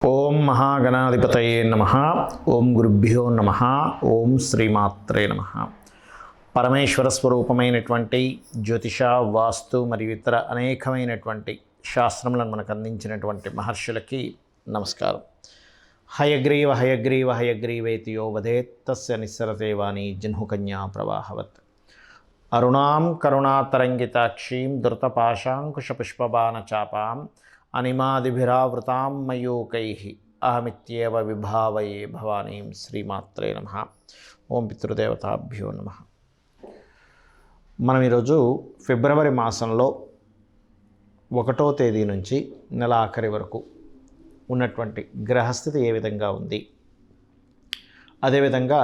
ఓం మహాగణాధిపతయే నమః. ఓం గురుభ్యో నమః. ఓం శ్రీమాత్రే నమః. పరమేశ్వర స్వరూపమైనటువంటి జ్యోతిష, వాస్తు మరియు ఇతర అనేకమైనటువంటి శాస్త్రములను మనకు అందించినటువంటి మహర్షులకి నమస్కారం. హయగ్రీవ హయగ్రీవ హయగ్రీవేతి యో వదేత్ తస్య నిస్సరతే వాణి జహ్నుకన్యా ప్రవాహవత్. అరుణాం కరుణాతరంగితాక్షీం ధృతపాశాంకుశపుష్పబాణచాపాం అనిమాదిభిరావృతాం మయూకైః అహమిత్యేవ విభావయే భవానీం. శ్రీమాత్రే నమః. ఓం పితృదేవతాభ్యో నమః. మనం ఈరోజు ఫిబ్రవరి మాసంలో 1వ తేదీ నుంచి నెల ఆఖరి వరకు ఉన్నటువంటి గ్రహస్థితి ఏ విధంగా ఉంది, అదేవిధంగా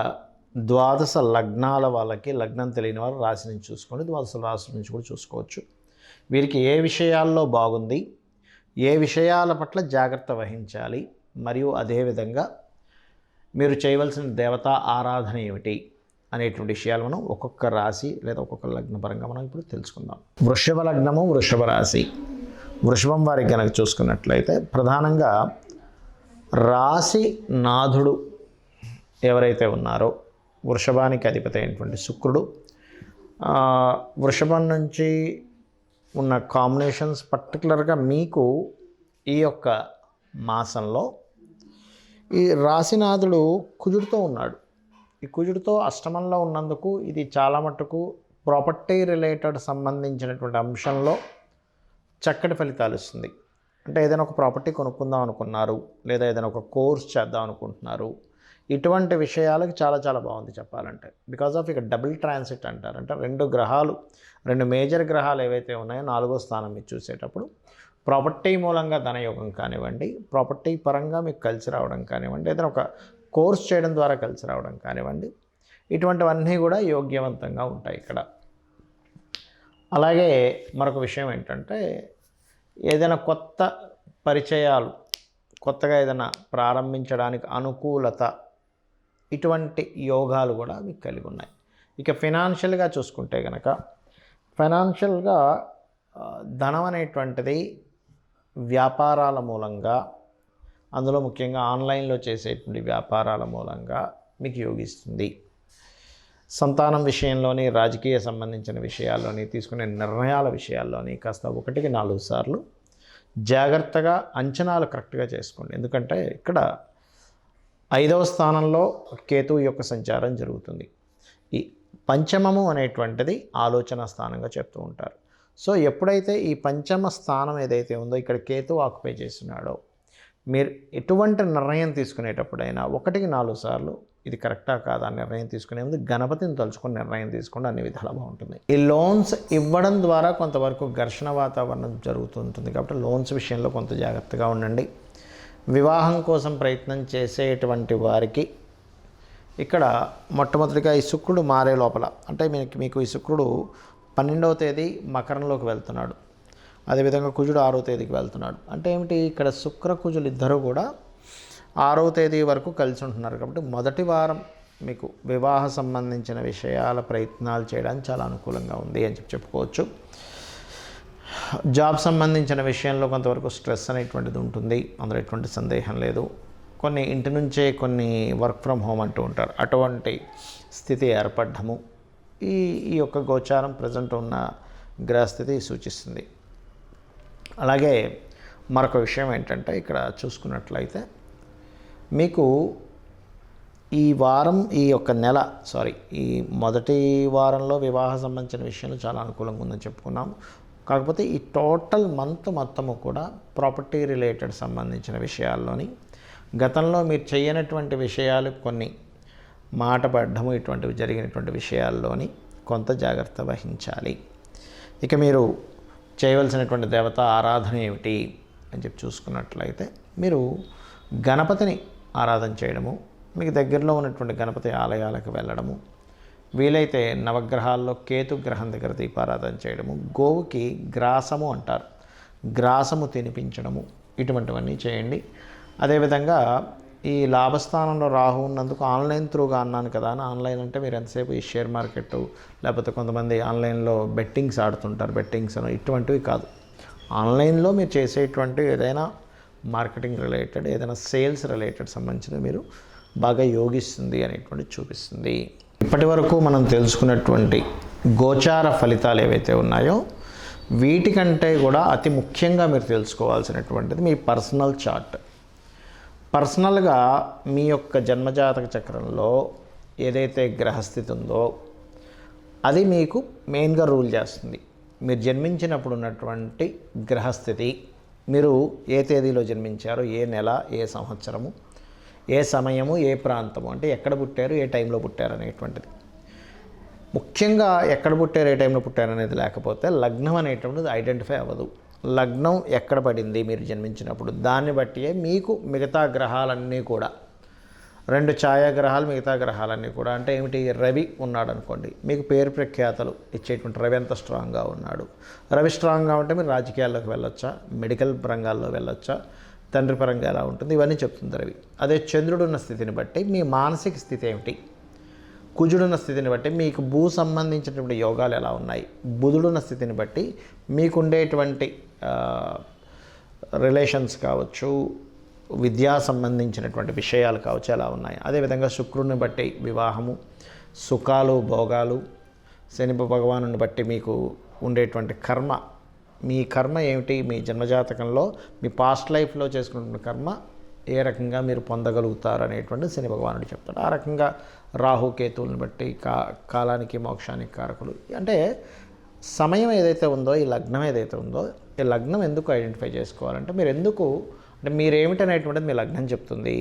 ద్వాదశ లగ్నాల వాళ్ళకి లగ్నం తెలియని వారు రాశి నుంచి చూసుకోండి, ద్వాదశ రాశి నుంచి కూడా చూసుకోవచ్చు. వీరికి ఏ విషయాల్లో బాగుంది, ఏ విషయాల పట్ల జాగ్రత్త వహించాలి, మరియు అదేవిధంగా మీరు చేయవలసిన దేవతా ఆరాధన ఏమిటి అనేటువంటి విషయాలు మనం ఒక్కొక్క రాశి లేదా ఒక్కొక్క లగ్న పరంగా మనం ఇప్పుడు తెలుసుకుందాం. వృషభ లగ్నము, వృషభ రాశి. వృషభం వారికి కనుక చూసుకున్నట్లయితే ప్రధానంగా రాశి నాథుడు ఎవరైతే ఉన్నారో వృషభానికి అధిపతి అయినటువంటి శుక్రుడు, వృషభం నుంచి ఉన్న కాంబినేషన్స్ పర్టికులర్గా మీకు ఈ యొక్క మాసంలో ఈ రాశినాథుడు కుజుడితో ఉన్నాడు. ఈ కుజుడితో అష్టమంలో ఉన్నందుకు ఇది చాలా మట్టుకు ప్రాపర్టీ రిలేటెడ్ సంబంధించినటువంటి అంశంలో చక్కటి ఫలితాలు ఇస్తుంది. అంటే ఏదైనా ఒక ప్రాపర్టీ కొనుక్కుందాం అనుకున్నారు, లేదా ఏదైనా ఒక కోర్స్ చేద్దాం అనుకుంటున్నారు, ఇటువంటి విషయాలకు చాలా చాలా బాగుంది చెప్పాలంటే. బికాజ్ ఆఫ్ ఇక డబుల్ ట్రాన్సిట్ అంటారు. అంటే రెండు మేజర్ గ్రహాలు ఏవైతే ఉన్నాయో 4వ స్థానం మీరు చూసేటప్పుడు ప్రాపర్టీ మూలంగా ధనయోగం కానివ్వండి, ప్రాపర్టీ పరంగా మీకు కలిసి రావడం కానివ్వండి, ఏదైనా ఒక కోర్స్ చేయడం ద్వారా కలిసి రావడం కానివ్వండి, ఇటువంటివన్నీ కూడా యోగ్యవంతంగా ఉంటాయి ఇక్కడ. అలాగే మరొక విషయం ఏంటంటే ఏదైనా కొత్త పరిచయాలు, కొత్తగా ఏదైనా ప్రారంభించడానికి అనుకూలత, ఇటువంటి యోగాలు కూడా మీకు కలిగి ఉన్నాయి. ఇక ఫైనాన్షియల్గా చూసుకుంటే కనుక ఫైనాన్షియల్గా ధనం అనేటువంటిది వ్యాపారాల మూలంగా, అందులో ముఖ్యంగా ఆన్లైన్లో చేసేటువంటి వ్యాపారాల మూలంగా మీకు యోగిస్తుంది. సంతానం విషయంలోని, రాజకీయ సంబంధించిన విషయాల్లోని, తీసుకునే నిర్ణయాల విషయాల్లోని కాస్త 1కి 4 సార్లు జాగ్రత్తగా అంచనాలు కరెక్ట్గా చేసుకోండి. ఎందుకంటే ఇక్కడ 5వ స్థానంలో కేతువు యొక్క సంచారం జరుగుతుంది. ఈ పంచమము అనేటువంటిది ఆలోచన స్థానంగా చెప్తూ ఉంటారు. సో ఎప్పుడైతే ఈ పంచమ స్థానం ఏదైతే ఉందో ఇక్కడ కేతువు ఆక్యుపై చేస్తున్నాడో, మీరు ఎటువంటి నిర్ణయం తీసుకునేటప్పుడైనా 1కి 4 సార్లు ఇది కరెక్టా కాదా నిర్ణయం తీసుకునే ముందు గణపతిని తలుచుకొని నిర్ణయం తీసుకోండి. అన్ని విధాలా బాగుంటుంది. ఈ లోన్స్ ఇవ్వడం ద్వారా కొంతవరకు ఘర్షణ వాతావరణం జరుగుతుంటుంది కాబట్టి లోన్స్ విషయంలో కొంత జాగ్రత్తగా ఉండండి. వివాహం కోసం ప్రయత్నం చేసేటువంటి వారికి ఇక్కడ మొట్టమొదటిగా ఈ శుక్రుడు మారే లోపల, అంటే మీకు ఈ శుక్రుడు 12వ తేదీ మకరంలోకి వెళ్తున్నాడు, అదేవిధంగా కుజుడు 6వ తేదీకి వెళ్తున్నాడు. అంటే ఏమిటి, ఇక్కడ శుక్ర కుజులు ఇద్దరు కూడా 6వ తేదీ వరకు కలిసి ఉంటున్నారు. కాబట్టి మొదటి వారం మీకు వివాహ సంబంధించిన విషయాల ప్రయత్నాలు చేయడానికి చాలా అనుకూలంగా ఉంది అని చెప్పుకోవచ్చు. జాబ్ సంబంధించిన విషయంలో కొంతవరకు స్ట్రెస్ అనేటువంటిది ఉంటుంది, అందులో ఎటువంటి సందేహం లేదు. కొన్ని ఇంటి నుంచే కొన్ని వర్క్ ఫ్రమ్ హోమ్ అంటూ ఉంటారు, అటువంటి స్థితి ఏర్పడము ఈ యొక్క గోచారం ప్రజెంట్ ఉన్న గ్రహస్థితి సూచిస్తుంది. అలాగే మరొక విషయం ఏంటంటే ఇక్కడ చూసుకున్నట్లయితే మీకు ఈ వారం, ఈ మొదటి వారంలో వివాహ సంబంధించిన విషయంలో చాలా అనుకూలంగా ఉందని చెప్పుకున్నాం. కాకపోతే ఈ టోటల్ మంత్ మొత్తము కూడా ప్రాపర్టీ రిలేటెడ్ సంబంధించిన విషయాల్లోని గతంలో మీరు చేయనటువంటి విషయాలు కొన్ని మాట పడ్డము, ఇటువంటివి జరిగినటువంటి విషయాల్లోని కొంత జాగ్రత్త వహించాలి. ఇక మీరు చేయవలసినటువంటి దేవతా ఆరాధన ఏమిటి అని చూసుకున్నట్లయితే మీరు గణపతిని ఆరాధన చేయడము, మీకు దగ్గరలో ఉన్నటువంటి గణపతి ఆలయాలకు వెళ్ళడము, వీలైతే నవగ్రహాల్లో కేతు గ్రహం దగ్గర దీపారాధన చేయడము, గోవుకి గ్రాసము అంటారు, గ్రాసము తినిపించడము, ఇటువంటివన్నీ చేయండి. అదేవిధంగా ఈ లాభస్థానంలో రాహు ఉన్నందుకు ఆన్లైన్ త్రూగా అన్నాను కదా అని, ఆన్లైన్ అంటే మీరు ఎంతసేపు ఈ షేర్ మార్కెట్, లేకపోతే కొంతమంది ఆన్లైన్లో బెట్టింగ్స్ ఆడుతుంటారు, బెట్టింగ్స్ ఇటువంటివి కాదు. ఆన్లైన్లో మీరు చేసేటువంటి ఏదైనా మార్కెటింగ్ రిలేటెడ్, ఏదైనా సేల్స్ రిలేటెడ్ సంబంధించిన మీరు బాగా యోగిస్తుంది అనేటువంటి చూపిస్తుంది. ఇప్పటి వరకు మనం తెలుసుకున్నటువంటి గోచార ఫలితాలు ఏవైతే ఉన్నాయో వీటికంటే కూడా అతి ముఖ్యంగా మీరు తెలుసుకోవాల్సినటువంటిది మీ పర్సనల్ చార్ట్. పర్సనల్గా మీ యొక్క జన్మజాతక చక్రంలో ఏదైతే గ్రహస్థితి ఉందో అది మీకు మెయిన్గా రూల్ చేస్తుంది. మీరు జన్మించినప్పుడు ఉన్నటువంటి గ్రహస్థితి, మీరు ఏ తేదీలో జన్మించారో, ఏ నెల, ఏ సంవత్సరము, ఏ సమయము, ఏ ప్రాంతము, అంటే ఎక్కడ పుట్టారు, ఏ టైంలో పుట్టారు అనేటువంటిది. ముఖ్యంగా ఎక్కడ పుట్టారు, ఏ టైంలో పుట్టారు అనేది లేకపోతే లగ్నం అనేటువంటిది ఐడెంటిఫై అవ్వదు. లగ్నం ఎక్కడ పడింది మీరు జన్మించినప్పుడు, దాన్ని బట్టియే మీకు మిగతా గ్రహాలన్నీ కూడా, 2 ఛాయాగ్రహాలు మిగతా గ్రహాలన్నీ కూడా, అంటే ఏమిటి, రవి ఉన్నాడు అనుకోండి, మీకు పేరు ప్రఖ్యాతలు ఇచ్చేటువంటి రవి ఎంత స్ట్రాంగ్గా ఉన్నాడు. రవి స్ట్రాంగ్గా ఉంటే మీరు రాజకీయాల్లోకి వెళ్ళొచ్చా, మెడికల్ రంగాల్లో వెళ్ళొచ్చా, తండ్రి పరంగా ఎలా ఉంటుంది, ఇవన్నీ చెప్తుంది రవి. అదే చంద్రుడున్న స్థితిని బట్టి మీ మానసిక స్థితి ఏమిటి, కుజుడున్న స్థితిని బట్టి మీకు భూ సంబంధించినటువంటి యోగాలు ఎలా ఉన్నాయి, బుధుడున్న స్థితిని బట్టి మీకు ఉండేటువంటి రిలేషన్స్ కావచ్చు, విద్యా సంబంధించినటువంటి విషయాలు కావచ్చు ఎలా ఉన్నాయి. అదేవిధంగా శుక్రుడిని బట్టి వివాహము, సుఖాలు, భోగాలు, శని భగవానుని బట్టి మీకు ఉండేటువంటి కర్మ, మీ కర్మ ఏమిటి, మీ జన్మజాతకంలో మీ పాస్ట్ లైఫ్లో చేసుకుంటున్న కర్మ ఏ రకంగా మీరు పొందగలుగుతారు అనేటువంటి శని భగవానుడు చెప్తాడు. ఆ రకంగా రాహుకేతువులను బట్టి కాలానికి మోక్షానికి కారకులు. అంటే సమయం ఏదైతే ఉందో, ఈ లగ్నం ఏదైతే ఉందో, ఈ లగ్నం ఎందుకు ఐడెంటిఫై చేసుకోవాలంటే మీరు ఎందుకు, అంటే మీరేమిటనేటువంటిది మీ లగ్నం చెప్తుంది.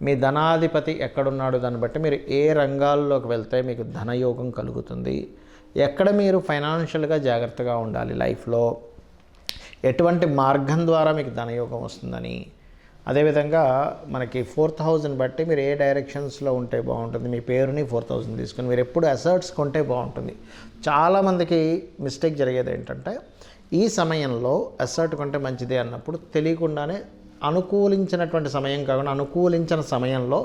మీ ధనాధిపతి ఎక్కడున్నాడు దాన్ని బట్టి మీరు ఏ రంగాల్లోకి వెళ్తే మీకు ధనయోగం కలుగుతుంది, ఎక్కడ మీరు ఫైనాన్షియల్గా జాగ్రత్తగా ఉండాలి లైఫ్లో, ఎటువంటి మార్గం ద్వారా మీకు ధనయోగం వస్తుందని. అదేవిధంగా మనకి 4th హౌస్ని బట్టి మీరు ఏ డైరెక్షన్స్లో ఉంటే బాగుంటుంది, మీ పేరుని 4th హౌస్ని తీసుకొని మీరు ఎప్పుడు అసర్ట్స్ కొంటే బాగుంటుంది. చాలామందికి మిస్టేక్ జరిగేది ఏంటంటే ఈ సమయంలో అసర్ట్ కొంటే మంచిదే అన్నప్పుడు తెలియకుండానే అనుకూలించినటువంటి సమయం కాకుండా అనుకూలించిన సమయంలో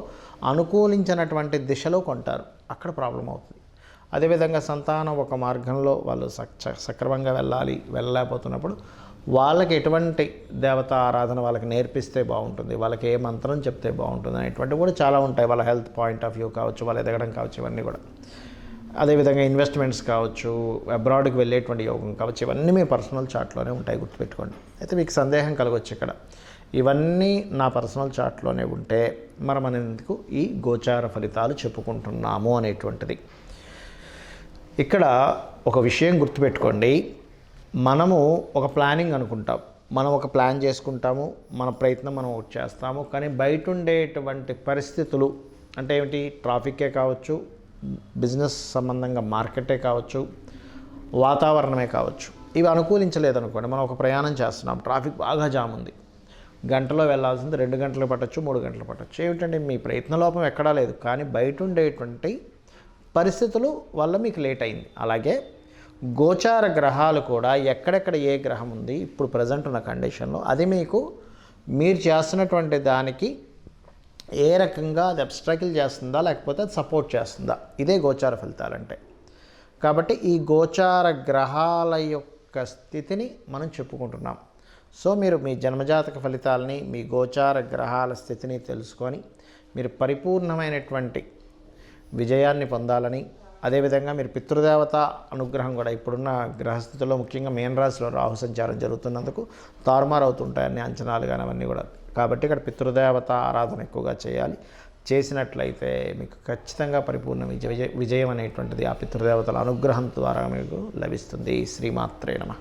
అనుకూలించినటువంటి దిశలో కొంటారు, అక్కడ ప్రాబ్లం అవుతుంది. అదేవిధంగా సంతానం ఒక మార్గంలో వాళ్ళు సక్రమంగా వెళ్ళలేకపోతున్నప్పుడు వాళ్ళకి ఎటువంటి దేవతా ఆరాధన వాళ్ళకి నేర్పిస్తే బాగుంటుంది, వాళ్ళకి ఏ మంత్రం చెప్తే బాగుంటుంది అనేటువంటివి కూడా చాలా ఉంటాయి. వాళ్ళ హెల్త్ పాయింట్ ఆఫ్ వ్యూ కావచ్చు, వాళ్ళు ఎదగడం కావచ్చు, ఇవన్నీ కూడా. అదేవిధంగా ఇన్వెస్ట్మెంట్స్ కావచ్చు, అబ్రాడ్కి వెళ్ళేటువంటి యోగం కావచ్చు, ఇవన్నీ మీ పర్సనల్ చార్ట్లోనే ఉంటాయి, గుర్తుపెట్టుకోండి. అయితే మీకు సందేహం కలగవచ్చు ఇక్కడ, ఇవన్నీ నా పర్సనల్ చార్ట్లోనే ఉంటే మనం ఎందుకు ఈ గోచార ఫలితాలు చెప్పుకుంటున్నాము అనేటువంటిది. ఇక్కడ ఒక విషయం గుర్తుపెట్టుకోండి, మనము ఒక ప్లానింగ్ అనుకుంటాం, మనం ఒక ప్లాన్ చేసుకుంటాము, మన ప్రయత్నం మనం ఒకటి చేస్తాము, కానీ బయట ఉండేటువంటి పరిస్థితులు అంటే ఏమిటి, ట్రాఫిక్కే కావచ్చు, బిజినెస్ సంబంధంగా మార్కెటే కావచ్చు, వాతావరణమే కావచ్చు, ఇవి అనుకూలించలేదనుకోండి. మనం ఒక ప్రయాణం చేస్తున్నాం, ట్రాఫిక్ బాగా జామ్ ఉంది, గంటలో వెళ్ళాల్సింది 2 గంటలు పట్టచ్చు, 3 గంటలు పట్టచ్చు. ఏమిటంటే మీ ప్రయత్న లోపం ఎక్కడా లేదు, కానీ బయట ఉండేటువంటి పరిస్థితులు వల్ల మీకు లేట్ అయింది. అలాగే గోచార గ్రహాలు కూడా ఎక్కడెక్కడ ఏ గ్రహం ఉంది ఇప్పుడు ప్రజెంట్ ఉన్న కండిషన్లో, అది మీకు మీరు చేస్తున్నటువంటి దానికి ఏ రకంగా అది అబ్స్ట్రకిల్ చేస్తుందా లేకపోతే అది సపోర్ట్ చేస్తుందా, ఇదే గోచార ఫలితాలంటే. కాబట్టి ఈ గోచార గ్రహాల యొక్క స్థితిని మనం చెప్పుకుంటున్నాం. సో మీరు మీ జన్మజాతక ఫలితాలని, మీ గోచార గ్రహాల స్థితిని తెలుసుకొని మీరు పరిపూర్ణమైనటువంటి విజయాన్ని పొందాలని, అదేవిధంగా మీరు పితృదేవత అనుగ్రహం కూడా ఇప్పుడున్న గ్రహస్థితిలో ముఖ్యంగా మీనరాశిలో రాహు సంచారం జరుగుతున్నందుకు తారుమారు అవుతుంటాయని అంచనాలు కానీ అవన్నీ కూడా. కాబట్టి ఇక్కడ పితృదేవత ఆరాధన ఎక్కువగా చేయాలి. చేసినట్లయితే మీకు ఖచ్చితంగా పరిపూర్ణ విజయం అనేటువంటిది ఆ పితృదేవతల అనుగ్రహం ద్వారా మీకు లభిస్తుంది. శ్రీమాత్రే నమః.